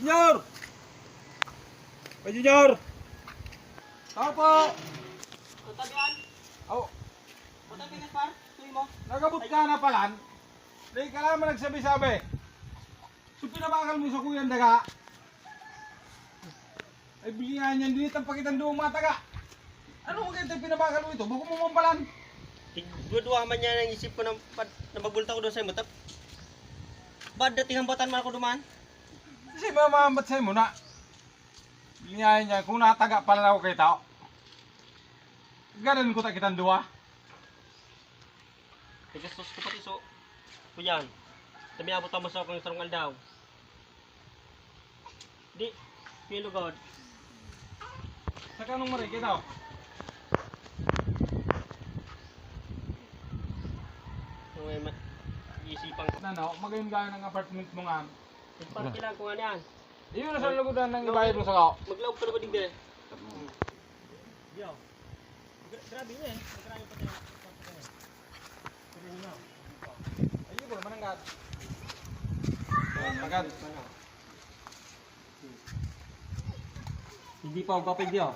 Junior! Ay, Junior! Tao po! Tabihan? Oh, Tabihan par? Tuloy mo? nagabot ka na palan. Dahil ka naman nagsabi-sabi. So pinabakal mo sa kuyang daga. Ay bilingan niyan din itang pakitan doong mga taga. Ano mo ganito pinabakal mo ito? Bago mo mampalan. Tigdua man niya ng isip ko na magbulta ko doon sa imo. Bad dating hambatan man ako duman. Kasi mamamat sa'yo mo na. Bilingan niya kung nataga pala ako kay tao. Ganun ko takitan doa. Tigastos ko pati so. Kuyan. Tabi abot mo sa akong sarong aldaw. Di. Pilo God. Sa kanong mari kay tao. May isipang ko. Nano, magayon gaya ng apartment mo nga. Parang kailangan ko nga niyan. Di mo na sa lugudan ng ibayad mo sa kao. Maglaog ka na ba digde? Yo. Grabe yun eh. Grabe pa tayo. Ayun po, mananggat. Mananggat. Hindi pa ako kapig diyo.